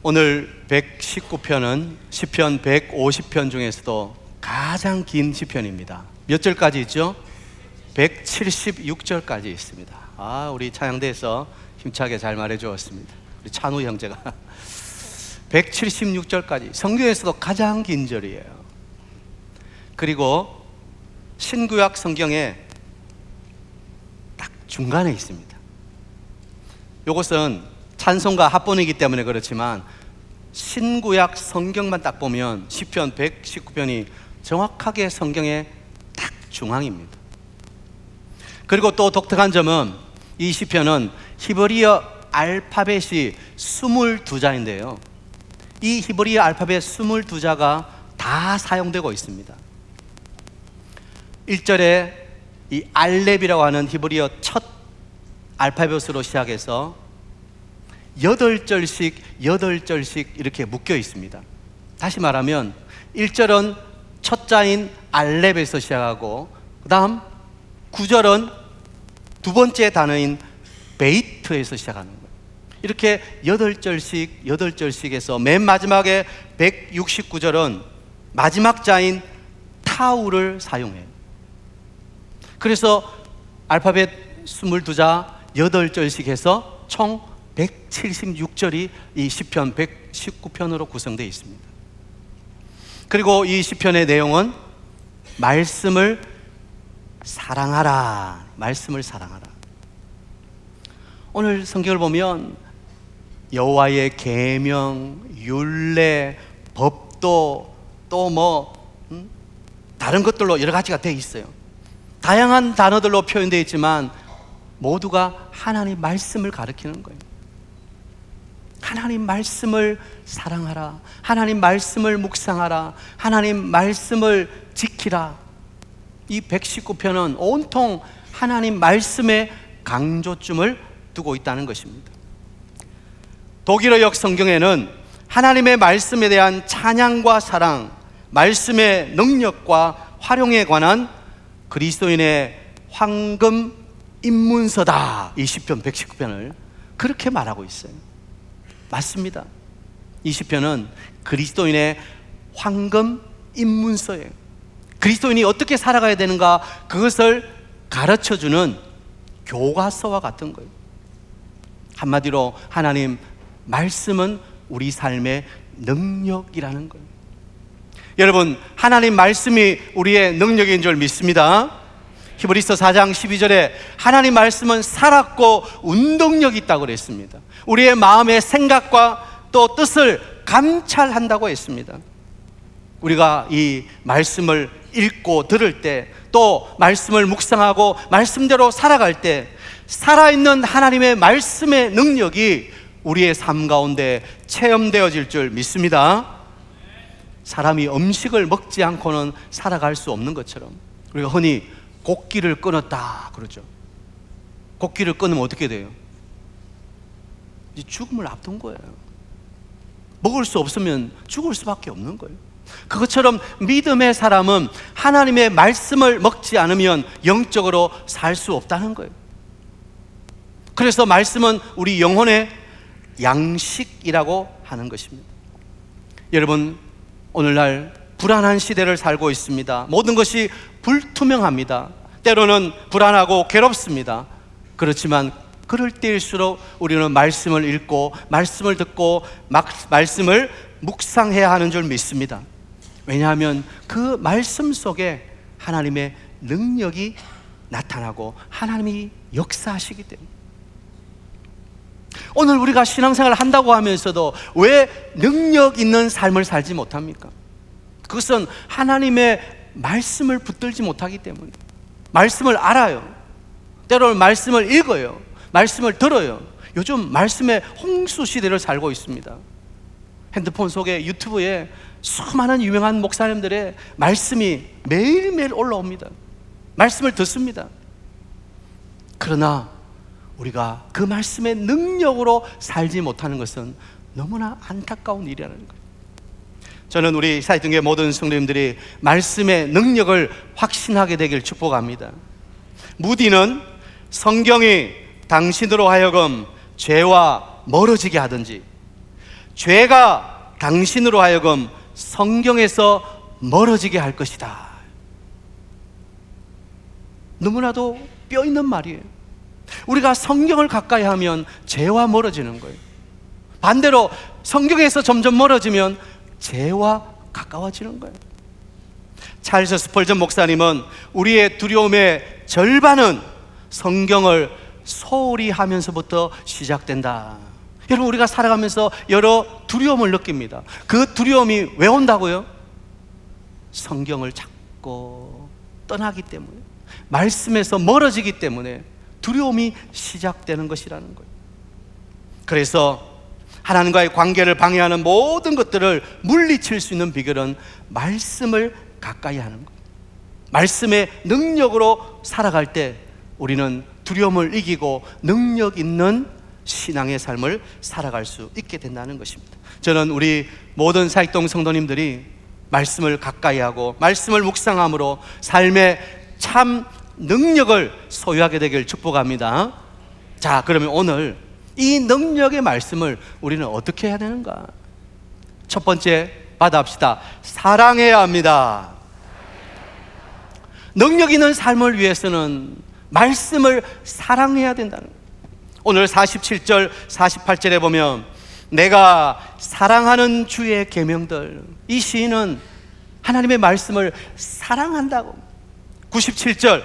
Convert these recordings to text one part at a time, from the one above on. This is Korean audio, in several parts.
오늘 119편은 시편 150편 중에서도 가장 긴 시편입니다. 몇 절까지 있죠? 176절까지 있습니다. 우리 찬양대에서 힘차게 잘 말해 주었습니다. 우리 찬우 형제가 176절까지 성경에서도 가장 긴 절이에요. 그리고 신구약 성경에 딱 중간에 있습니다. 이것은 찬송가 합본이기 때문에 그렇지만 신구약 성경만 딱 보면 시편 119편이 정확하게 성경의 딱 중앙입니다. 그리고 또 독특한 점은 이 시편은 히브리어 알파벳이 22자인데요 이 히브리어 알파벳 22자가 다 사용되고 있습니다. 1절에 이 알렙이라고 하는 히브리어 첫 알파벳으로 시작해서 8절씩 이렇게 묶여 있습니다. 다시 말하면 1절은 첫 자인 알렙에서 시작하고 그 다음 9절은 두 번째 단어인 베이트에서 시작하는 거예요. 이렇게 8절씩 해서 맨 마지막에 169절은 마지막 자인 타우를 사용해요. 그래서 알파벳 22자 8절씩 해서 총 176절이 이 시편 119편으로 구성되어 있습니다. 그리고 이 시편의 내용은 말씀을 사랑하라. 오늘 성경을 보면 여호와의 계명, 율례, 법도 또 다른 것들로 여러 가지가 되어 있어요. 다양한 단어들로 표현되어 있지만 모두가 하나님 말씀을 가리키는 거예요. 하나님 말씀을 사랑하라. 하나님 말씀을 묵상하라. 하나님 말씀을 지키라. 이 119편은 온통 하나님 말씀에 강조점을 두고 있다는 것입니다. 독일어역 성경에는 하나님의 말씀에 대한 찬양과 사랑, 말씀의 능력과 활용에 관한 그리스도인의 황금 입문서다. 이 시편 119편을 그렇게 말하고 있어요. 맞습니다. 이 시편은 그리스도인의 황금 입문서예요. 그리스도인이 어떻게 살아가야 되는가 그것을 가르쳐주는 교과서와 같은 거예요. 한마디로 하나님 말씀은 우리 삶의 능력이라는 거예요. 여러분, 하나님 말씀이 우리의 능력인 줄 믿습니다. 히브리서 4장 12절에 하나님 말씀은 살았고 운동력이 있다고 그랬습니다. 우리의 마음의 생각과 또 뜻을 감찰한다고 했습니다. 우리가 이 말씀을 읽고 들을 때, 또 말씀을 묵상하고 말씀대로 살아갈 때 살아있는 하나님의 말씀의 능력이 우리의 삶 가운데 체험되어질 줄 믿습니다. 사람이 음식을 먹지 않고는 살아갈 수 없는 것처럼 우리가 흔히 곡기를 끊었다 그러죠. 곡기를 끊으면 어떻게 돼요? 이제 죽음을 앞둔 거예요. 먹을 수 없으면 죽을 수밖에 없는 거예요. 그것처럼 믿음의 사람은 하나님의 말씀을 먹지 않으면 영적으로 살 수 없다는 거예요. 그래서 말씀은 우리 영혼의 양식이라고 하는 것입니다. 여러분, 오늘날 불안한 시대를 살고 있습니다. 모든 것이 불투명합니다. 때로는 불안하고 괴롭습니다. 그렇지만 그럴 때일수록 우리는 말씀을 읽고 말씀을 듣고 말씀을 묵상해야 하는 줄 믿습니다. 왜냐하면 그 말씀 속에 하나님의 능력이 나타나고 하나님이 역사하시기 때문에. 오늘 우리가 신앙생활을 한다고 하면서도 왜 능력 있는 삶을 살지 못합니까? 그것은 하나님의 말씀을 붙들지 못하기 때문에. 말씀을 알아요. 때로는 말씀을 읽어요. 말씀을 들어요. 요즘 말씀의 홍수 시대를 살고 있습니다. 핸드폰 속에 유튜브에 수많은 유명한 목사님들의 말씀이 매일매일 올라옵니다. 말씀을 듣습니다. 그러나 우리가 그 말씀의 능력으로 살지 못하는 것은 너무나 안타까운 일이라는 거예요. 저는 우리 사이등교회 모든 성도님들이 말씀의 능력을 확신하게 되길 축복합니다. 무디는 성경이 당신으로 하여금 죄와 멀어지게 하든지 죄가 당신으로 하여금 성경에서 멀어지게 할 것이다. 너무나도 뼈 있는 말이에요. 우리가 성경을 가까이 하면 죄와 멀어지는 거예요. 반대로 성경에서 점점 멀어지면 죄와 가까워지는 거예요. 찰스 스펄전 목사님은 우리의 두려움의 절반은 성경을 소홀히 하면서부터 시작된다. 여러분, 우리가 살아가면서 여러 두려움을 느낍니다. 그 두려움이 왜 온다고요? 성경을 자꾸 떠나기 때문에, 말씀에서 멀어지기 때문에 두려움이 시작되는 것이라는 거예요. 그래서 하나님과의 관계를 방해하는 모든 것들을 물리칠 수 있는 비결은 말씀을 가까이 하는 거예요. 말씀의 능력으로 살아갈 때 우리는 두려움을 이기고 능력 있는 신앙의 삶을 살아갈 수 있게 된다는 것입니다. 저는 우리 모든 사익동 성도님들이 말씀을 가까이 하고 말씀을 묵상함으로 삶의 참 능력을 소유하게 되길 축복합니다. 자, 그러면 오늘 이 능력의 말씀을 우리는 어떻게 해야 되는가? 첫 번째 받아합시다. 사랑해야 합니다. 능력 있는 삶을 위해서는 말씀을 사랑해야 된다는 거예요. 오늘 47절 48절에 보면 내가 사랑하는 주의 계명들, 이 시인은 하나님의 말씀을 사랑한다고. 97절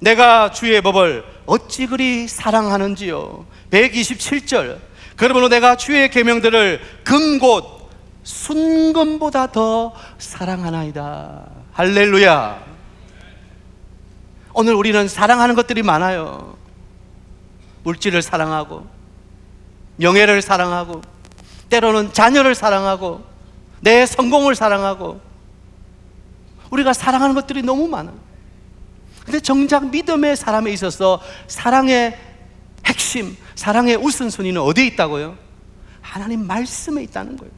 내가 주의 법을 어찌 그리 사랑하는지요. 127절 그러므로 내가 주의 계명들을 금곧 순금보다 더 사랑하나이다. 할렐루야. 오늘 우리는 사랑하는 것들이 많아요. 물질을 사랑하고, 명예를 사랑하고, 때로는 자녀를 사랑하고, 내 성공을 사랑하고, 우리가 사랑하는 것들이 너무 많아요. 근데 정작 믿음의 사람에 있어서 사랑의 핵심, 사랑의 우선순위는 어디에 있다고요? 하나님 말씀에 있다는 거예요.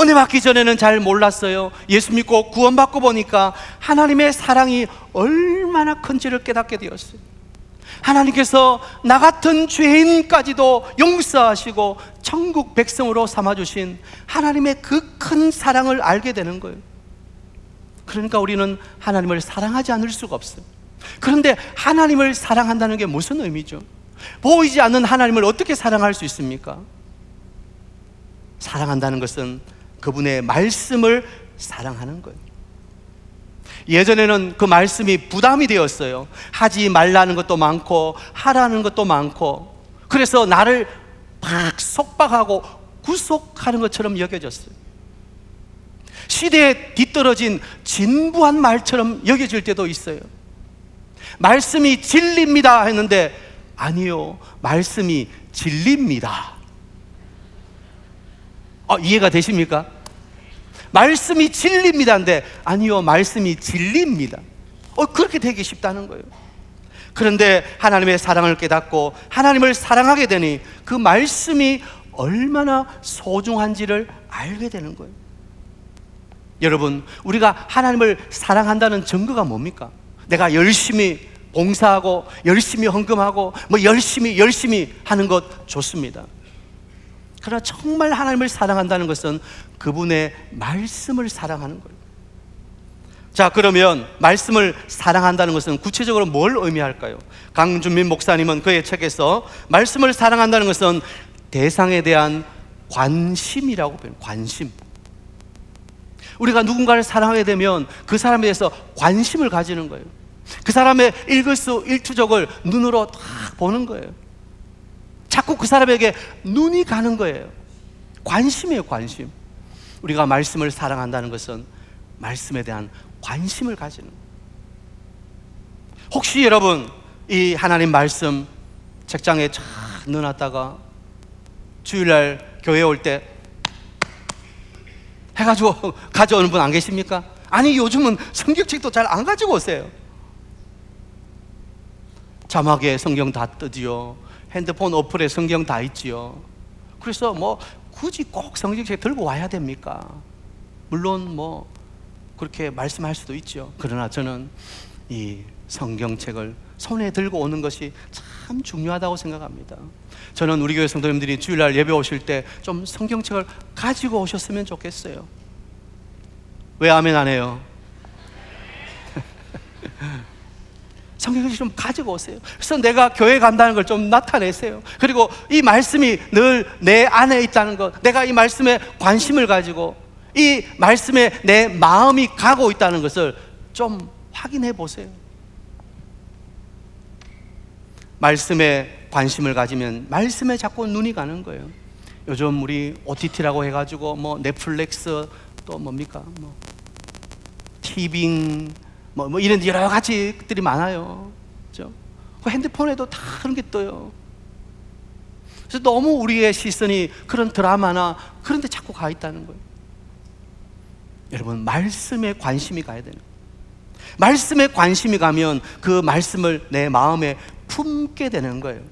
은혜 받기 전에는 잘 몰랐어요. 예수 믿고 구원받고 보니까 하나님의 사랑이 얼마나 큰지를 깨닫게 되었어요. 하나님께서 나 같은 죄인까지도 용서하시고 천국 백성으로 삼아주신 하나님의 그 큰 사랑을 알게 되는 거예요. 그러니까 우리는 하나님을 사랑하지 않을 수가 없어요. 그런데 하나님을 사랑한다는 게 무슨 의미죠? 보이지 않는 하나님을 어떻게 사랑할 수 있습니까? 사랑한다는 것은 그분의 말씀을 사랑하는 거예요. 예전에는 그 말씀이 부담이 되었어요. 하지 말라는 것도 많고 하라는 것도 많고, 그래서 나를 막 속박하고 구속하는 것처럼 여겨졌어요. 시대에 뒤떨어진 진부한 말처럼 여겨질 때도 있어요. 말씀이 진리입니다 했는데 아니요, 말씀이 진리입니다. 이해가 되십니까? 말씀이 진리입니다인데 아니요, 말씀이 진리입니다. 그렇게 되기 쉽다는 거예요. 그런데 하나님의 사랑을 깨닫고 하나님을 사랑하게 되니 그 말씀이 얼마나 소중한지를 알게 되는 거예요. 여러분, 우리가 하나님을 사랑한다는 증거가 뭡니까? 내가 열심히 봉사하고 열심히 헌금하고 열심히 하는 것 좋습니다. 그러나 정말 하나님을 사랑한다는 것은 그분의 말씀을 사랑하는 거예요. 자, 그러면 말씀을 사랑한다는 것은 구체적으로 뭘 의미할까요? 강준민 목사님은 그의 책에서 말씀을 사랑한다는 것은 대상에 대한 관심이라고 표현해요. 관심. 우리가 누군가를 사랑하게 되면 그 사람에 대해서 관심을 가지는 거예요. 그 사람의 일거수일투족을 눈으로 다 보는 거예요. 자꾸 그 사람에게 눈이 가는 거예요. 관심이에요, 관심. 우리가 말씀을 사랑한다는 것은 말씀에 대한 관심을 가지는 거예요. 혹시 여러분 이 하나님 말씀 책장에 쫙 넣어놨다가 주일날 교회 올 때 해가지고 가져오는 분 안 계십니까? 아니, 요즘은 성경책도 잘 안 가지고 오세요. 자막에 성경 다 뜨지요. 핸드폰 어플에 성경 다 있지요. 그래서 굳이 꼭 성경책 들고 와야 됩니까? 물론 그렇게 말씀할 수도 있죠. 그러나 저는 이 성경책을 손에 들고 오는 것이 참 중요하다고 생각합니다. 저는 우리 교회 성도님들이 주일날 예배 오실 때 좀 성경책을 가지고 오셨으면 좋겠어요. 왜 아멘 안 해요? 성경을 좀 가지고 오세요. 그래서 내가 교회 간다는 걸 좀 나타내세요. 그리고 이 말씀이 늘 내 안에 있다는 것, 내가 이 말씀에 관심을 가지고 이 말씀에 내 마음이 가고 있다는 것을 좀 확인해 보세요. 말씀에 관심을 가지면 말씀에 자꾸 눈이 가는 거예요. 요즘 우리 OTT라고 해가지고 뭐 넷플릭스 또 뭡니까 뭐 티빙 뭐 이런 여러 가지 것들이 많아요. 그렇죠? 그 핸드폰에도 다 그런 게 떠요. 그래서 너무 우리의 시선이 그런 드라마나 그런 데 자꾸 가 있다는 거예요. 여러분, 말씀에 관심이 가야 되는 거예요. 말씀에 관심이 가면 그 말씀을 내 마음에 품게 되는 거예요.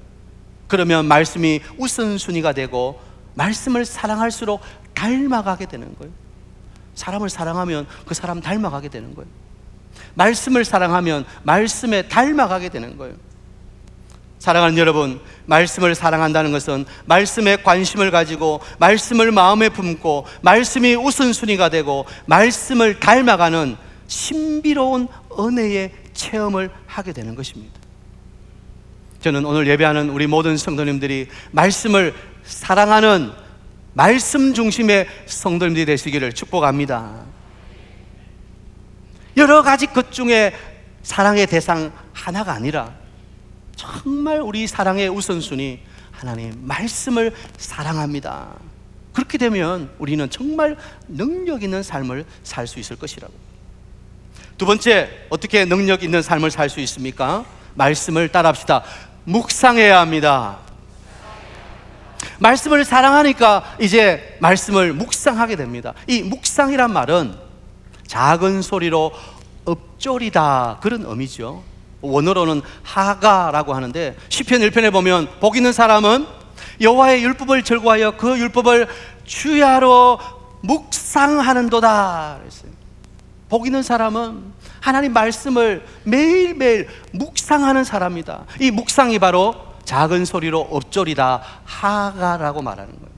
그러면 말씀이 우선순위가 되고 말씀을 사랑할수록 닮아가게 되는 거예요. 사람을 사랑하면 그 사람 닮아가게 되는 거예요. 말씀을 사랑하면 말씀에 닮아가게 되는 거예요. 사랑하는 여러분, 말씀을 사랑한다는 것은 말씀에 관심을 가지고 말씀을 마음에 품고 말씀이 우선순위가 되고 말씀을 닮아가는 신비로운 은혜의 체험을 하게 되는 것입니다. 저는 오늘 예배하는 우리 모든 성도님들이 말씀을 사랑하는 말씀 중심의 성도님들이 되시기를 축복합니다. 여러 가지 것 중에 사랑의 대상 하나가 아니라 정말 우리 사랑의 우선순위 하나님 말씀을 사랑합니다. 그렇게 되면 우리는 정말 능력 있는 삶을 살 수 있을 것이라고. 두 번째, 어떻게 능력 있는 삶을 살 수 있습니까? 말씀을 따라합시다. 묵상해야 합니다. 말씀을 사랑하니까 이제 말씀을 묵상하게 됩니다. 이 묵상이란 말은 작은 소리로 읊조리다, 그런 의미죠. 원어로는 하가라고 하는데 시편 1편에 보면 복 있는 사람은 여호와의 율법을 즐거워하여 그 율법을 주야로 묵상하는도다 그랬어요. 복 있는 사람은 하나님 말씀을 매일매일 묵상하는 사람이다. 이 묵상이 바로 작은 소리로 읊조리다, 하가라고 말하는 거예요.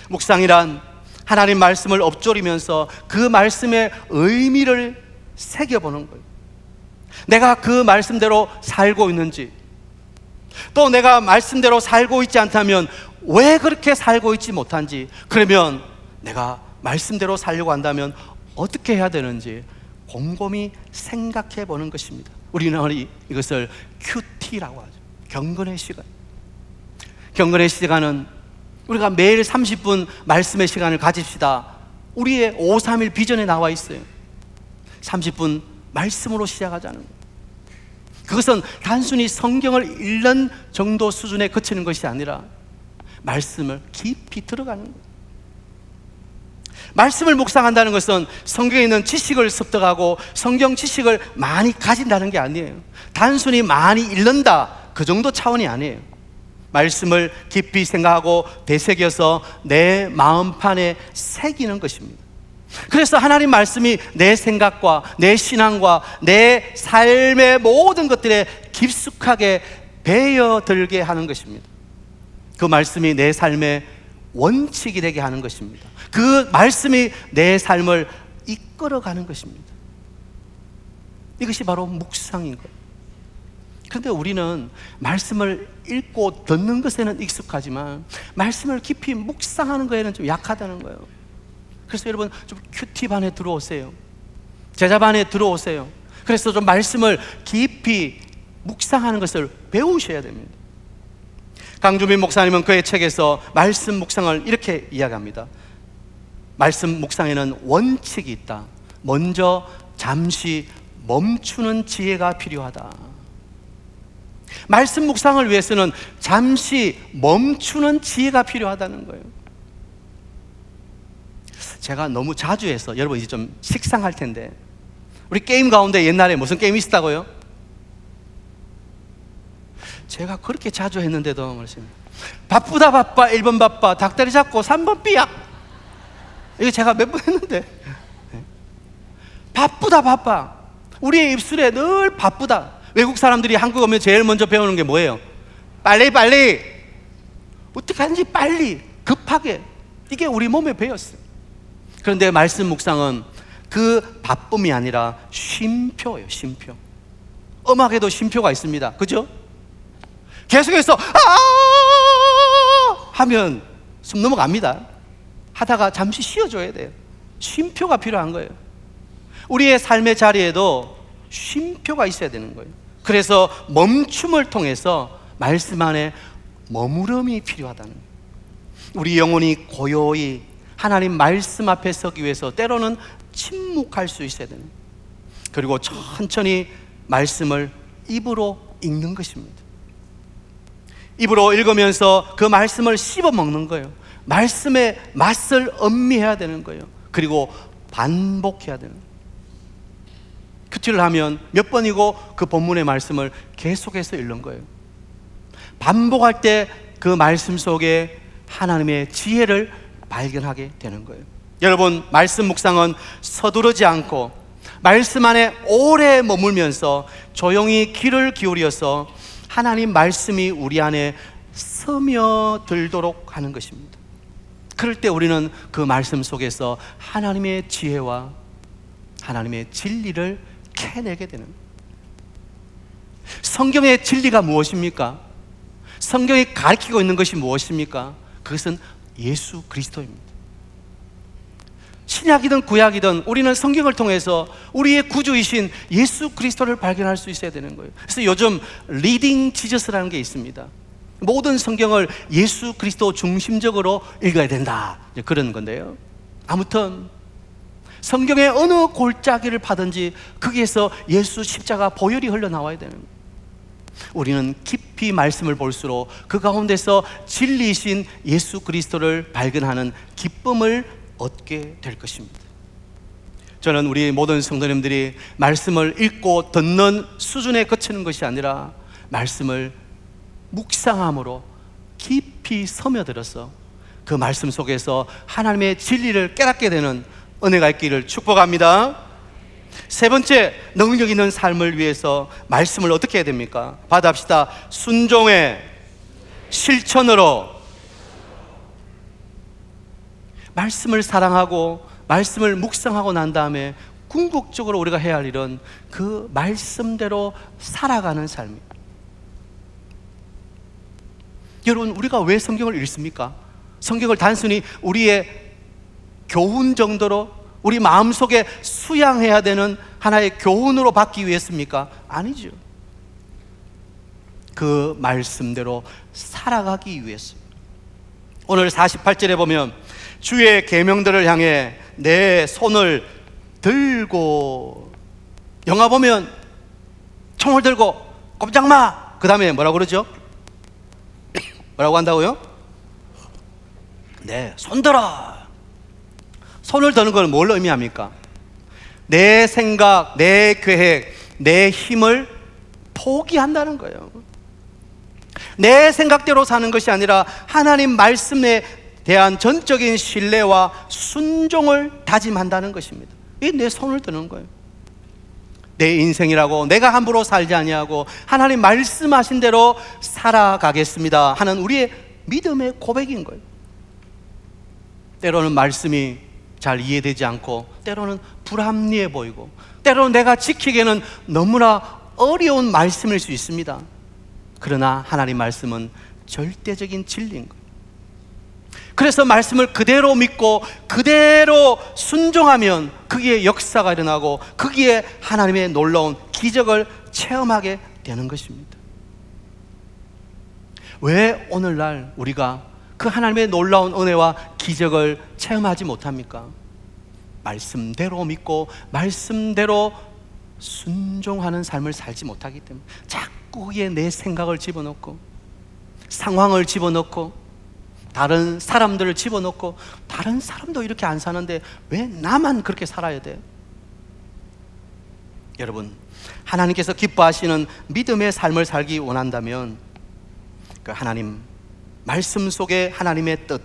묵상이란 하나님 말씀을 읊조리면서 그 말씀의 의미를 새겨보는 거예요. 내가 그 말씀대로 살고 있는지, 또 내가 말씀대로 살고 있지 않다면 왜 그렇게 살고 있지 못한지, 그러면 내가 말씀대로 살려고 한다면 어떻게 해야 되는지 곰곰이 생각해 보는 것입니다. 우리는 이것을 큐티라고 하죠. 경건의 시간. 경건의 시간은 우리가 매일 30분 말씀의 시간을 가집시다. 우리의 531 비전에 나와 있어요. 30분 말씀으로 시작하자는 거예요. 그것은 단순히 성경을 읽는 정도 수준에 그치는 것이 아니라 말씀을 깊이 들어가는 거예요. 말씀을 묵상한다는 것은 성경에 있는 지식을 습득하고 성경 지식을 많이 가진다는 게 아니에요. 단순히 많이 읽는다, 그 정도 차원이 아니에요. 말씀을 깊이 생각하고 되새겨서 내 마음판에 새기는 것입니다. 그래서 하나님 말씀이 내 생각과 내 신앙과 내 삶의 모든 것들에 깊숙하게 배어들게 하는 것입니다. 그 말씀이 내 삶의 원칙이 되게 하는 것입니다. 그 말씀이 내 삶을 이끌어가는 것입니다. 이것이 바로 묵상인 거예요. 그런데 우리는 말씀을 읽고 듣는 것에는 익숙하지만 말씀을 깊이 묵상하는 거에는 좀 약하다는 거예요. 그래서 여러분 좀 큐티반에 들어오세요. 제자반에 들어오세요. 그래서 좀 말씀을 깊이 묵상하는 것을 배우셔야 됩니다. 강주민 목사님은 그의 책에서 말씀 묵상을 이렇게 이야기합니다. 말씀 묵상에는 원칙이 있다. 먼저 잠시 멈추는 지혜가 필요하다. 말씀 묵상을 위해서는 잠시 멈추는 지혜가 필요하다는 거예요. 제가 너무 자주 해서 여러분 이제 좀 식상할 텐데, 우리 게임 가운데 옛날에 무슨 게임이 있었다고요? 제가 그렇게 자주 했는데도 말씀입니다. 바쁘다 바빠 1번 바빠 닭다리 잡고 3번 삐약, 이거 제가 몇 번 했는데 바쁘다 바빠 우리의 입술에 늘 바쁘다. 외국 사람들이 한국 오면 제일 먼저 배우는 게 뭐예요? 빨리 빨리, 어떻게 하는지 빨리, 급하게. 이게 우리 몸에 배었어요. 그런데 말씀 묵상은 그 바쁨이 아니라 쉼표예요. 쉼표. 음악에도 쉼표가 있습니다. 그죠? 계속해서 하면 숨 넘어갑니다. 하다가 잠시 쉬어줘야 돼요. 쉼표가 필요한 거예요. 우리의 삶의 자리에도 쉼표가 있어야 되는 거예요. 그래서 멈춤을 통해서 말씀 안에 머무름이 필요하다는 거예요. 우리 영혼이 고요히 하나님 말씀 앞에 서기 위해서 때로는 침묵할 수 있어야 되는 거예요. 그리고 천천히 말씀을 입으로 읽는 것입니다. 입으로 읽으면서 그 말씀을 씹어 먹는 거예요. 말씀의 맛을 음미해야 되는 거예요. 그리고 반복해야 되는 거예요. 큐티를 하면 몇 번이고 그 본문의 말씀을 계속해서 읽는 거예요. 반복할 때 그 말씀 속에 하나님의 지혜를 발견하게 되는 거예요. 여러분, 말씀 묵상은 서두르지 않고 말씀 안에 오래 머물면서 조용히 귀를 기울여서 하나님 말씀이 우리 안에 스며들도록 하는 것입니다. 그럴 때 우리는 그 말씀 속에서 하나님의 지혜와 하나님의 진리를 캐내게 되는 거예요. 성경의 진리가 무엇입니까? 성경이 가르치고 있는 것이 무엇입니까? 그것은 예수 그리스도입니다. 신약이든 구약이든 우리는 성경을 통해서 우리의 구주이신 예수 그리스도를 발견할 수 있어야 되는 거예요. 그래서 요즘 리딩 지저스라는 게 있습니다. 모든 성경을 예수 그리스도 중심적으로 읽어야 된다, 그런 건데요. 아무튼 성경의 어느 골짜기를 파든지 거기에서 예수 십자가 보혈이 흘러나와야 되는 거예요. 우리는 깊이 말씀을 볼수록 그 가운데서 진리이신 예수 그리스도를 발견하는 기쁨을 얻게 될 것입니다. 저는 우리 모든 성도님들이 말씀을 읽고 듣는 수준에 그치는 것이 아니라 말씀을 묵상함으로 깊이 스며들어서 그 말씀 속에서 하나님의 진리를 깨닫게 되는 은혜가 있기를 축복합니다. 세 번째, 능력 있는 삶을 위해서 말씀을 어떻게 해야 됩니까? 받아합시다. 순종의 실천으로. 말씀을 사랑하고 말씀을 묵상하고 난 다음에 궁극적으로 우리가 해야 할 일은 그 말씀대로 살아가는 삶입니다. 여러분, 우리가 왜 성경을 읽습니까? 성경을 단순히 우리의 교훈 정도로 우리 마음속에 수양해야 되는 하나의 교훈으로 받기 위해서입니까? 아니죠. 그 말씀대로 살아가기 위해서. 오늘 48절에 보면 주의 계명들을 향해 내 손을 들고, 영화 보면 총을 들고 꼼짝 마, 그 다음에 뭐라고 그러죠? 뭐라고 한다고요? 네, 손 들어. 손을 드는 건 뭘 의미합니까? 내 생각, 내 계획, 내 힘을 포기한다는 거예요. 내 생각대로 사는 것이 아니라 하나님 말씀에 대한 전적인 신뢰와 순종을 다짐한다는 것입니다. 이게 내 손을 드는 거예요. 내 인생이라고 내가 함부로 살지 아니하고 하나님 말씀하신 대로 살아가겠습니다 하는 우리의 믿음의 고백인 거예요. 때로는 말씀이 잘 이해되지 않고, 때로는 불합리해 보이고, 때로는 내가 지키기에는 너무나 어려운 말씀일 수 있습니다. 그러나 하나님 말씀은 절대적인 진리인 거예요. 그래서 말씀을 그대로 믿고 그대로 순종하면 거기에 역사가 일어나고 거기에 하나님의 놀라운 기적을 체험하게 되는 것입니다. 왜 오늘날 우리가 그 하나님의 놀라운 은혜와 기적을 체험하지 못합니까? 말씀대로 믿고 말씀대로 순종하는 삶을 살지 못하기 때문에 자꾸 거기에 내 생각을 집어넣고 상황을 집어넣고 다른 사람들을 집어넣고, 다른 사람도 이렇게 안 사는데 왜 나만 그렇게 살아야 돼요? 여러분, 하나님께서 기뻐하시는 믿음의 삶을 살기 원한다면 그 하나님 말씀 속에 하나님의 뜻,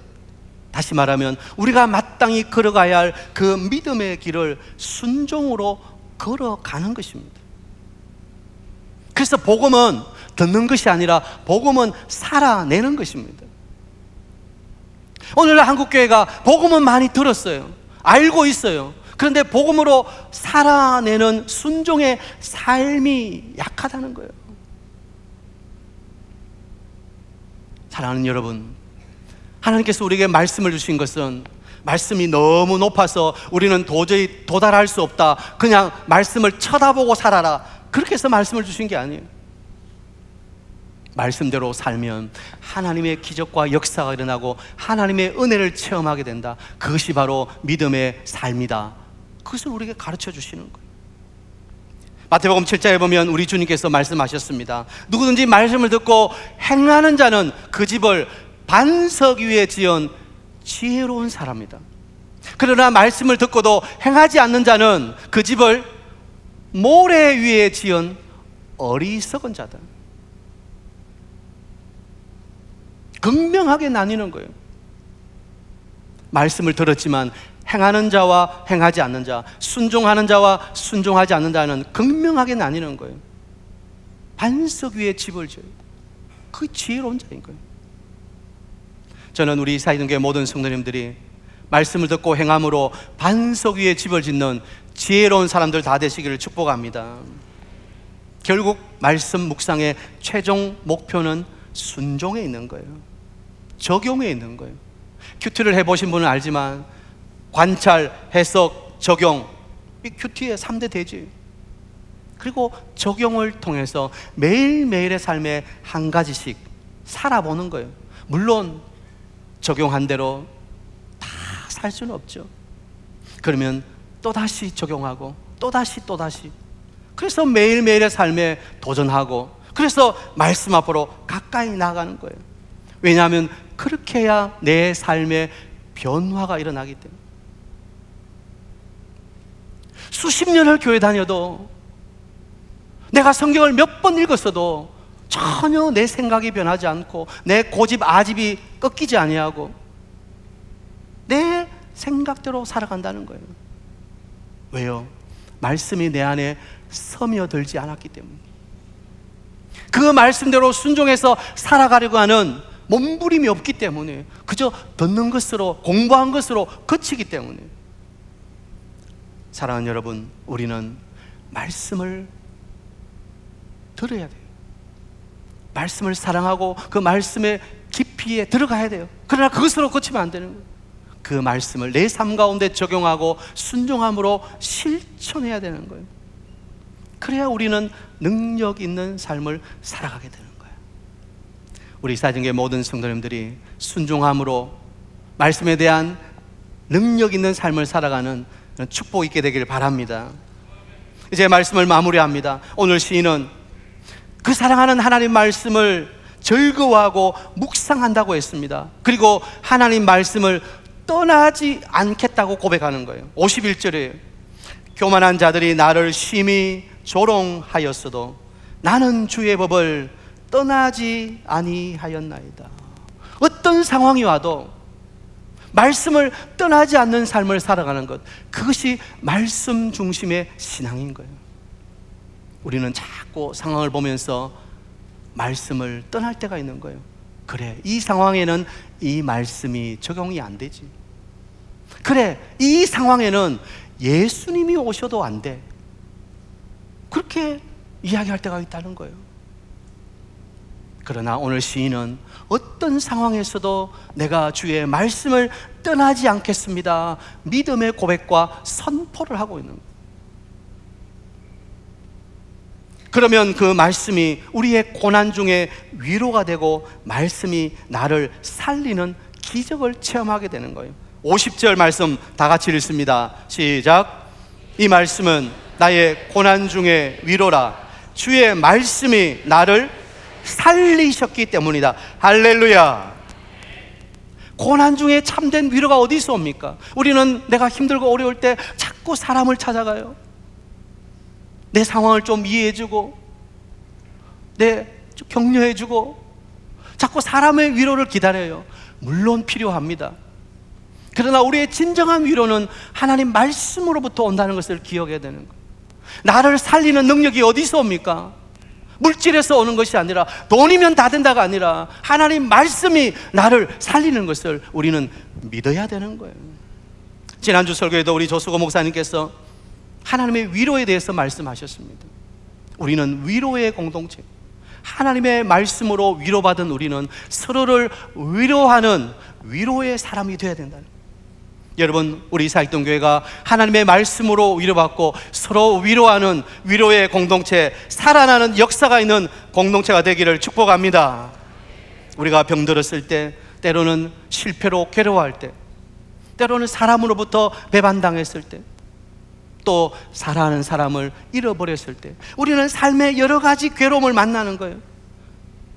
다시 말하면 우리가 마땅히 걸어가야 할 그 믿음의 길을 순종으로 걸어가는 것입니다. 그래서 복음은 듣는 것이 아니라 복음은 살아내는 것입니다. 오늘날 한국교회가 복음은 많이 들었어요. 알고 있어요. 그런데 복음으로 살아내는 순종의 삶이 약하다는 거예요. 사랑하는 여러분, 하나님께서 우리에게 말씀을 주신 것은 말씀이 너무 높아서 우리는 도저히 도달할 수 없다, 그냥 말씀을 쳐다보고 살아라, 그렇게 해서 말씀을 주신 게 아니에요. 말씀대로 살면 하나님의 기적과 역사가 일어나고 하나님의 은혜를 체험하게 된다. 그것이 바로 믿음의 삶이다. 그것을 우리에게 가르쳐 주시는 거예요. 마태복음 7장에 보면 우리 주님께서 말씀하셨습니다. 누구든지 말씀을 듣고 행하는 자는 그 집을 반석 위에 지은 지혜로운 사람이다. 그러나 말씀을 듣고도 행하지 않는 자는 그 집을 모래 위에 지은 어리석은 자다. 극명하게 나뉘는 거예요. 말씀을 들었지만 행하는 자와 행하지 않는 자, 순종하는 자와 순종하지 않는 자는 극명하게 나뉘는 거예요. 반석 위에 집을 지어요. 그 지혜로운 자인 거예요. 저는 우리 사이등교회 모든 성도님들이 말씀을 듣고 행함으로 반석 위에 집을 짓는 지혜로운 사람들 다 되시기를 축복합니다. 결국 말씀 묵상의 최종 목표는 순종에 있는 거예요. 적용에 있는 거예요. 큐티를 해보신 분은 알지만 관찰, 해석, 적용, 이 큐티의 3대 대지. 그리고 적용을 통해서 매일매일의 삶에 한 가지씩 살아보는 거예요. 물론 적용한 대로 다 살 수는 없죠. 그러면 또다시 적용하고 또다시 그래서 매일매일의 삶에 도전하고, 그래서 말씀 앞으로 가까이 나가는 거예요. 왜냐하면 그렇게 해야 내 삶에 변화가 일어나기 때문에. 수십 년을 교회 다녀도, 내가 성경을 몇 번 읽었어도 전혀 내 생각이 변하지 않고 내 고집 아집이 꺾이지 아니하고 내 생각대로 살아간다는 거예요. 왜요? 말씀이 내 안에 스며들지 않았기 때문에. 그 말씀대로 순종해서 살아가려고 하는 몸부림이 없기 때문에, 그저 듣는 것으로, 공부한 것으로 그치기 때문에. 사랑하는 여러분, 우리는 말씀을 들어야 돼요. 말씀을 사랑하고 그 말씀의 깊이에 들어가야 돼요. 그러나 그것으로 그치면 안 되는 거예요. 그 말씀을 내 삶 가운데 적용하고 순종함으로 실천해야 되는 거예요. 그래야 우리는 능력 있는 삶을 살아가게 되는 거예요. 우리 사정의 모든 성도님들이 순종함으로 말씀에 대한 능력 있는 삶을 살아가는 축복 있게 되길 바랍니다. 이제 말씀을 마무리합니다. 오늘 시인은 그 사랑하는 하나님 말씀을 즐거워하고 묵상한다고 했습니다. 그리고 하나님 말씀을 떠나지 않겠다고 고백하는 거예요. 51절에 교만한 자들이 나를 심히 조롱하였어도 나는 주의 법을 떠나지 아니하였나이다. 어떤 상황이 와도 말씀을 떠나지 않는 삶을 살아가는 것, 그것이 말씀 중심의 신앙인 거예요. 우리는 자꾸 상황을 보면서 말씀을 떠날 때가 있는 거예요. 그래, 이 상황에는 이 말씀이 적용이 안 되지. 그래, 이 상황에는 예수님이 오셔도 안 돼. 그렇게 이야기할 때가 있다는 거예요. 그러나 오늘 시인은 어떤 상황에서도 내가 주의 말씀을 떠나지 않겠습니다, 믿음의 고백과 선포를 하고 있는 거예요. 그러면 그 말씀이 우리의 고난 중에 위로가 되고 말씀이 나를 살리는 기적을 체험하게 되는 거예요. 50절 말씀 다 같이 읽습니다. 시작. 이 말씀은 나의 고난 중에 위로라. 주의 말씀이 나를 살리셨기 때문이다. 할렐루야. 고난 중에 참된 위로가 어디서 옵니까? 우리는 내가 힘들고 어려울 때 자꾸 사람을 찾아가요. 내 상황을 좀 이해해주고, 좀 격려해주고, 자꾸 사람의 위로를 기다려요. 물론 필요합니다. 그러나 우리의 진정한 위로는 하나님 말씀으로부터 온다는 것을 기억해야 되는 거예요. 나를 살리는 능력이 어디서 옵니까? 물질에서 오는 것이 아니라, 돈이면 다 된다가 아니라 하나님 말씀이 나를 살리는 것을 우리는 믿어야 되는 거예요. 지난주 설교에도 우리 조수고 목사님께서 하나님의 위로에 대해서 말씀하셨습니다. 우리는 위로의 공동체, 하나님의 말씀으로 위로받은 우리는 서로를 위로하는 위로의 사람이 되어야 된다는 거예요. 여러분, 우리 사익동교회가 하나님의 말씀으로 위로받고 서로 위로하는 위로의 공동체, 살아나는 역사가 있는 공동체가 되기를 축복합니다. 우리가 병들었을 때, 때로는 실패로 괴로워할 때, 때로는 사람으로부터 배반당했을 때, 또 사랑하는 사람을 잃어버렸을 때, 우리는 삶의 여러 가지 괴로움을 만나는 거예요.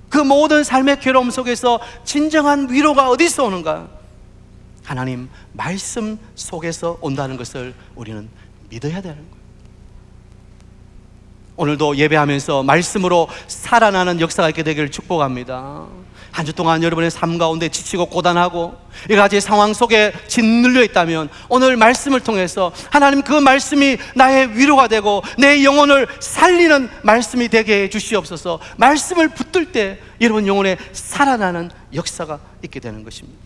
그 모든 삶의 괴로움 속에서 진정한 위로가 어디서 오는가? 하나님 말씀 속에서 온다는 것을 우리는 믿어야 되는 거예요. 오늘도 예배하면서 말씀으로 살아나는 역사가 있게 되기를 축복합니다. 한 주 동안 여러분의 삶 가운데 지치고 고단하고 여러 가지 상황 속에 짓눌려 있다면, 오늘 말씀을 통해서 하나님 그 말씀이 나의 위로가 되고 내 영혼을 살리는 말씀이 되게 해 주시옵소서. 말씀을 붙들 때 여러분 영혼에 살아나는 역사가 있게 되는 것입니다.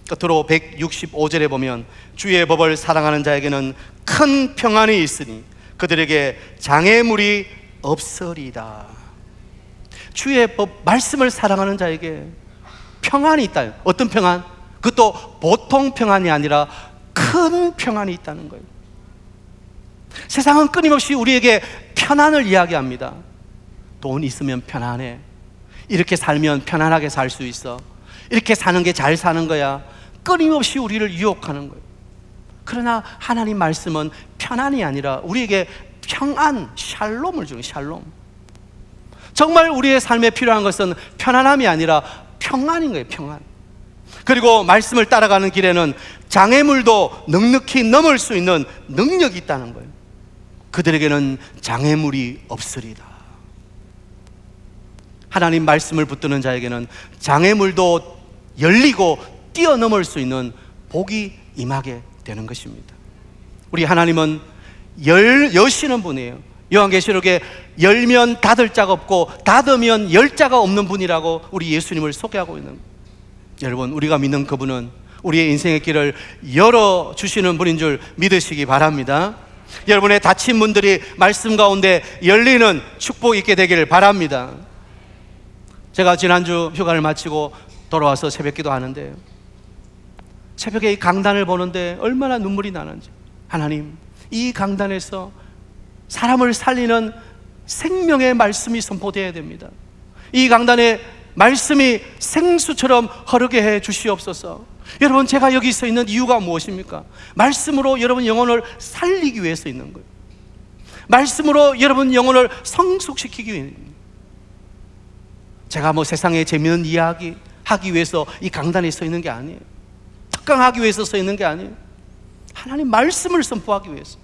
끝으로 165절에 보면, 주의 법을 사랑하는 자에게는 큰 평안이 있으니 그들에게 장애물이 없으리다. 주의 법, 말씀을 사랑하는 자에게 평안이 있다. 어떤 평안? 그것도 보통 평안이 아니라 큰 평안이 있다는 거예요. 세상은 끊임없이 우리에게 편안을 이야기합니다. 돈 있으면 편안해, 이렇게 살면 편안하게 살 수 있어, 이렇게 사는 게 잘 사는 거야, 끊임없이 우리를 유혹하는 거예요. 그러나 하나님 말씀은 편안이 아니라 우리에게 평안, 샬롬을 주는, 샬롬. 정말 우리의 삶에 필요한 것은 편안함이 아니라 평안인 거예요, 평안. 그리고 말씀을 따라가는 길에는 장애물도 넉넉히 넘을 수 있는 능력이 있다는 거예요. 그들에게는 장애물이 없으리다. 하나님 말씀을 붙드는 자에게는 장애물도 열리고 뛰어넘을 수 있는 복이 임하게 되는 것입니다. 우리 하나님은 여시는 분이에요. 요한계시록에 열면 닫을 자가 없고 닫으면 열 자가 없는 분이라고 우리 예수님을 소개하고 있는 거예요. 여러분, 우리가 믿는 그분은 우리의 인생의 길을 열어주시는 분인 줄 믿으시기 바랍니다. 여러분의 닫힌 문들이 말씀 가운데 열리는 축복이 있게 되기를 바랍니다. 제가 지난주 휴가를 마치고 돌아와서 새벽기도 하는데, 새벽에 이 강단을 보는데 얼마나 눈물이 나는지. 하나님, 이 강단에서 사람을 살리는 생명의 말씀이 선포되어야 됩니다. 이 강단에 말씀이 생수처럼 흐르게 해 주시옵소서. 여러분, 제가 여기 서 있는 이유가 무엇입니까? 말씀으로 여러분 영혼을 살리기 위해서 있는 거예요. 말씀으로 여러분 영혼을 성숙시키기 위해. 제가 세상에 재미있는 이야기 하기 위해서 이 강단에 서 있는 게 아니에요. 특강하기 위해서 서 있는 게 아니에요. 하나님 말씀을 선포하기 위해서.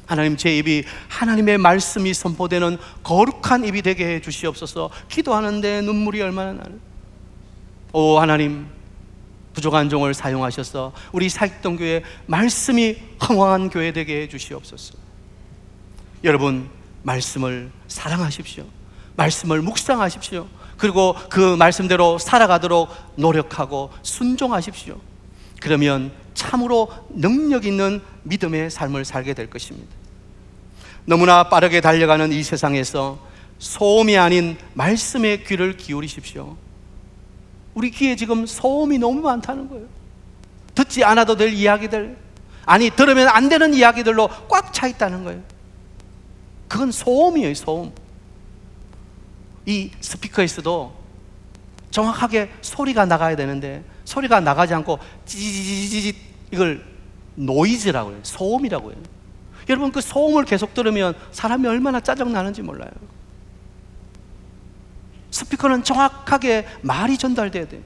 하나님, 제 입이 하나님의 말씀이 선포되는 거룩한 입이 되게 해 주시옵소서. 기도하는데 눈물이 얼마나 나는. 오 하나님, 부족한 종을 사용하셔서 우리 사익동교회 말씀이 흥왕한 교회 되게 해 주시옵소서. 여러분, 말씀을 사랑하십시오. 말씀을 묵상하십시오. 그리고 그 말씀대로 살아가도록 노력하고 순종하십시오. 그러면 참으로 능력 있는 믿음의 삶을 살게 될 것입니다. 너무나 빠르게 달려가는 이 세상에서 소음이 아닌 말씀의 귀를 기울이십시오. 우리 귀에 지금 소음이 너무 많다는 거예요. 듣지 않아도 될 이야기들, 아니 들으면 안 되는 이야기들로 꽉 차 있다는 거예요. 그건 소음이에요, 소음. 이 스피커에서도 정확하게 소리가 나가야 되는데 소리가 나가지 않고 찌지지지, 이걸 노이즈라고 해요. 소음이라고 해요. 여러분, 그 소음을 계속 들으면 사람이 얼마나 짜증나는지 몰라요. 스피커는 정확하게 말이 전달돼야 돼요.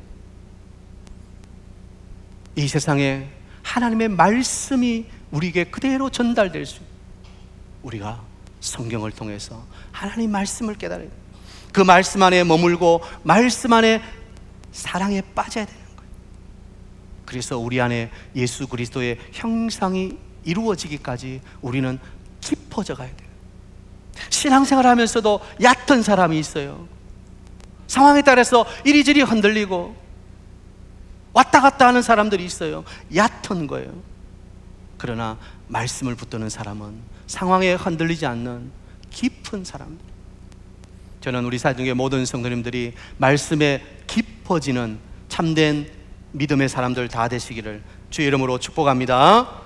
이 세상에 하나님의 말씀이 우리에게 그대로 전달될 수 있어요. 우리가 성경을 통해서 하나님 말씀을 깨달아야 돼요. 그 말씀 안에 머물고 말씀 안에 사랑에 빠져야 되는 거예요. 그래서 우리 안에 예수 그리스도의 형상이 이루어지기까지 우리는 깊어져 가야 돼요. 신앙생활 하면서도 얕은 사람이 있어요. 상황에 따라서 이리저리 흔들리고 왔다 갔다 하는 사람들이 있어요. 얕은 거예요. 그러나 말씀을 붙드는 사람은 상황에 흔들리지 않는 깊은 사람들. 저는 우리 사중의 모든 성도님들이 말씀에 깊어지는 참된 믿음의 사람들 다 되시기를 주의 이름으로 축복합니다.